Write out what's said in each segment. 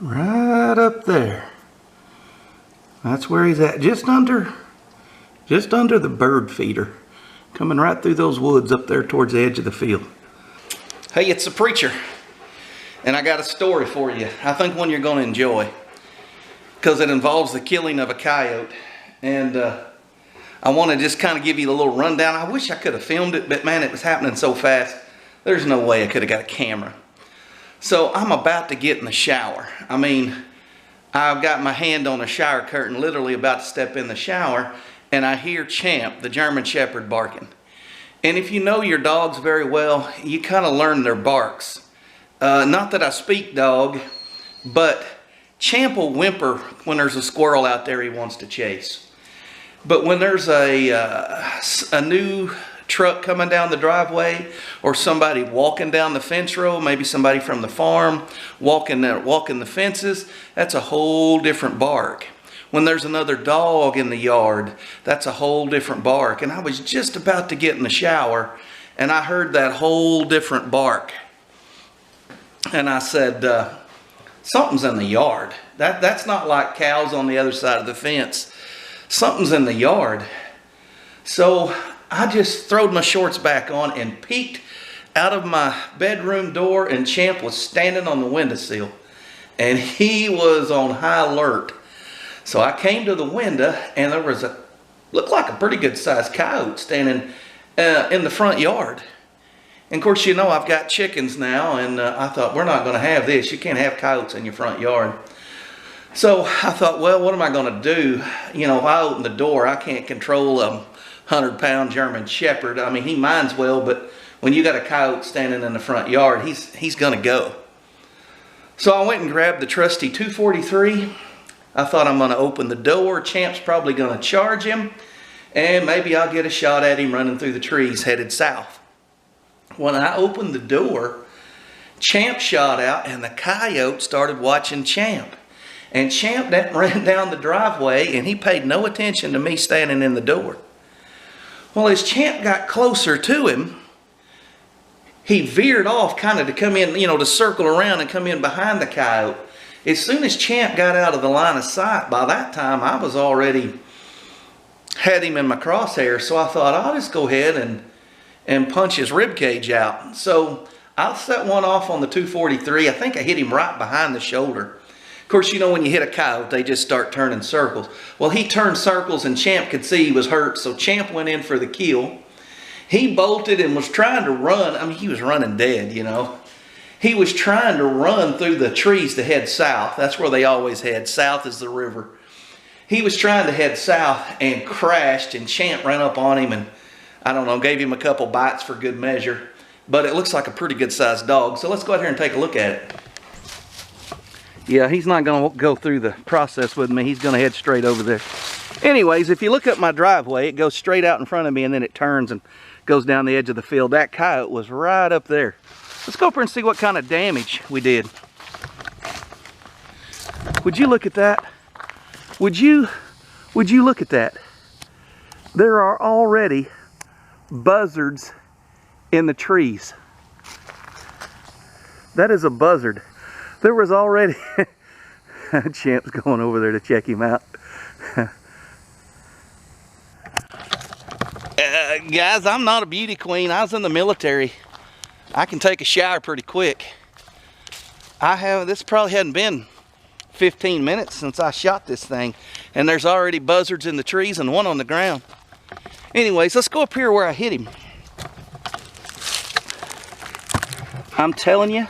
Right up there. That's where he's at, just under the bird feeder. Coming right through those woods up there towards the edge of the field. Hey, it's the preacher. And I got a story for you. I think one you're going to enjoy. Because it involves the killing of a coyote. And I want to just kind of give you a little rundown. I wish I could have filmed it, but man, it was happening so fast. There's no way I could have got a camera. So I'm about to get in the shower. I mean, I've got my hand on a shower curtain, literally about to step in the shower, and I hear Champ, the German Shepherd, barking. And if you know your dogs very well, you kind of learn their barks. Not that I speak dog, but Champ will whimper when there's a squirrel out there he wants to chase. But when there's a new truck coming down the driveway, or somebody walking down the fence row, maybe somebody from the farm walking the fences, that's a whole different bark. When there's another dog in the yard, that's a whole different bark. And I was just about to get in the shower, and I heard that whole different bark. And I said, something's in the yard. That's not like cows on the other side of the fence. Something's in the yard. So I just throwed my shorts back on and peeked out of my bedroom door, and Champ was standing on the windowsill. And he was on high alert. So I came to the window, and there was looked like a pretty good sized coyote standing in the front yard. And of course, you know, I've got chickens now, and I thought, we're not going to have this. You can't have coyotes in your front yard. So I thought, well, what am I going to do? You know, if I open the door, I can't control a 100-pound German Shepherd. I mean, he minds well, but when you got a coyote standing in the front yard, he's going to go. So I went and grabbed the trusty 243. I thought, I'm going to open the door. Champ's probably going to charge him, and maybe I'll get a shot at him running through the trees headed south. When I opened the door, Champ shot out, and the coyote started watching Champ. And Champ ran down the driveway, and he paid no attention to me standing in the door. Well, as Champ got closer to him, he veered off kind of to come in, you know, to circle around and come in behind the coyote. As soon as Champ got out of the line of sight, by that time I was already had him in my crosshairs. So I thought, I'll just go ahead and punch his rib cage out. So I set one off on the 243. I think I hit him right behind the shoulder. Of course, you know, when you hit a coyote, they just start turning circles. Well, he turned circles, and Champ could see he was hurt, so Champ went in for the kill. He bolted and was trying to run. I mean, he was running dead, you know. He was trying to run through the trees to head south. That's where they always head. South is the river. He was trying to head south and crashed, and Champ ran up on him and, I don't know, gave him a couple bites for good measure. But it looks like a pretty good-sized dog, so let's go out here and take a look at it. Yeah, he's not going to go through the process with me. He's going to head straight over there. Anyways, if you look up my driveway, it goes straight out in front of me, and then it turns and goes down the edge of the field. That coyote was right up there. Let's go up here and see what kind of damage we did. Would you look at that? Would you look at that? There are already buzzards in the trees. That is a buzzard. There was already Champ's going over there to check him out. Guys, I'm not a beauty queen. I was in the military. I can take a shower pretty quick. This probably hadn't been 15 minutes since I shot this thing, and there's already buzzards in the trees and one on the ground. Anyways, let's go up here where I hit him. I'm telling you,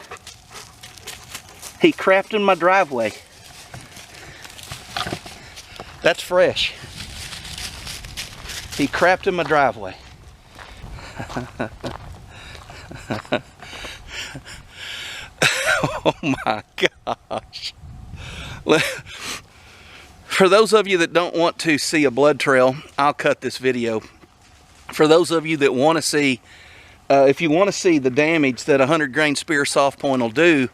he crapped in my driveway. That's fresh. He crapped in my driveway. Oh my gosh. For those of you that don't want to see a blood trail, I'll cut this video. For those of you that want to see, if you want to see the damage that a 100-grain spear soft point will do,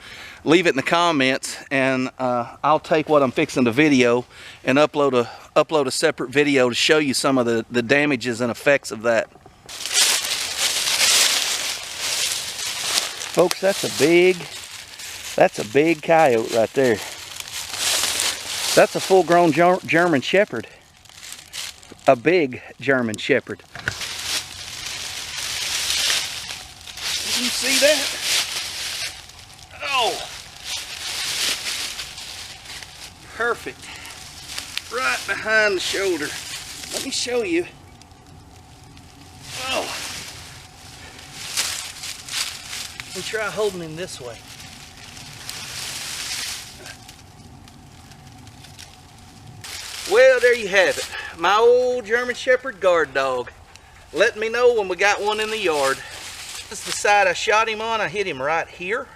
leave it in the comments, and I'll take what I'm fixing to video and upload a separate video to show you some of the damages and effects of that. Folks, that's a big coyote right there. That's a full-grown German Shepherd. A big German Shepherd. Did you see that? Oh! Perfect. Right behind the shoulder. Let me show you. Oh! Let me try holding him this way. Well, there you have it. My old German Shepherd guard dog. Let me know when we got one in the yard. This is the side I shot him on. I hit him right here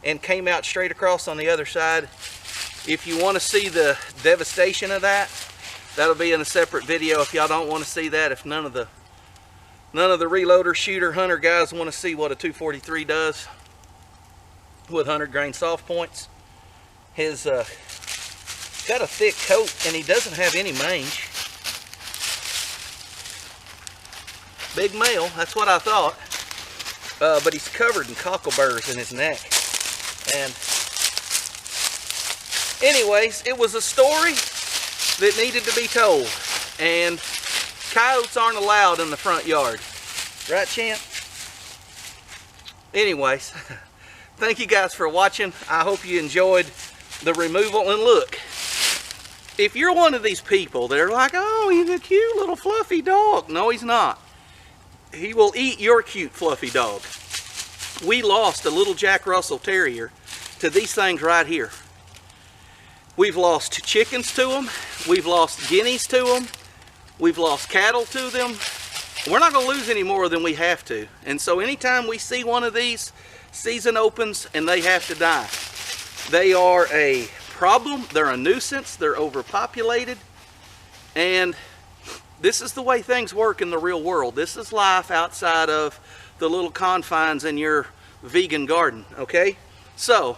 and came out straight across on the other side. If you want to see the devastation of that, that'll be in a separate video. If y'all don't want to see that, if none of the reloader, shooter, hunter guys want to see what a 243 does with 100 grain soft points. His got a thick coat and he doesn't have any mange. Big male, that's what I thought. But he's covered in cockleburrs in his neck. And anyways, it was a story that needed to be told. And coyotes aren't allowed in the front yard. Right, champ? Anyways, thank you guys for watching. I hope you enjoyed the removal. And look, if you're one of these people that are like, oh, he's a cute little fluffy dog. No, he's not. He will eat your cute fluffy dog. We lost a little Jack Russell Terrier to these things right here. We've lost chickens to them. We've lost guineas to them. We've lost cattle to them. We're not going to lose any more than we have to. And so anytime we see one of these, season opens and they have to die. They are a problem. They're a nuisance. They're overpopulated. And this is the way things work in the real world. This is life outside of the little confines in your vegan garden, okay? So,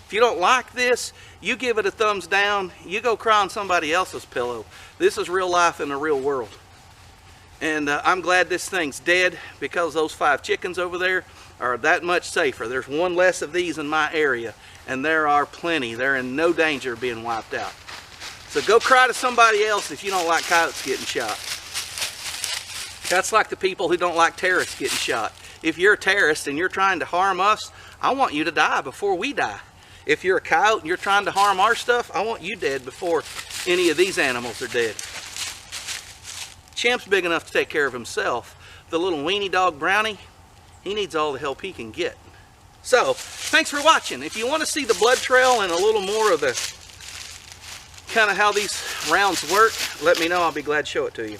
if you don't like this, you give it a thumbs down. You go cry on somebody else's pillow. This is real life in the real world. And I'm glad this thing's dead because those 5 chickens over there are that much safer. There's one less of these in my area, and there are plenty. They're in no danger of being wiped out. So go cry to somebody else if you don't like coyotes getting shot. That's like the people who don't like terrorists getting shot. If you're a terrorist and you're trying to harm us, I want you to die before we die. If you're a coyote and you're trying to harm our stuff, I want you dead before any of these animals are dead. Champ's big enough to take care of himself. The little weenie dog Brownie, he needs all the help he can get. So, thanks for watching. If you want to see the blood trail and a little more of the kind of how these rounds work, let me know. I'll be glad to show it to you.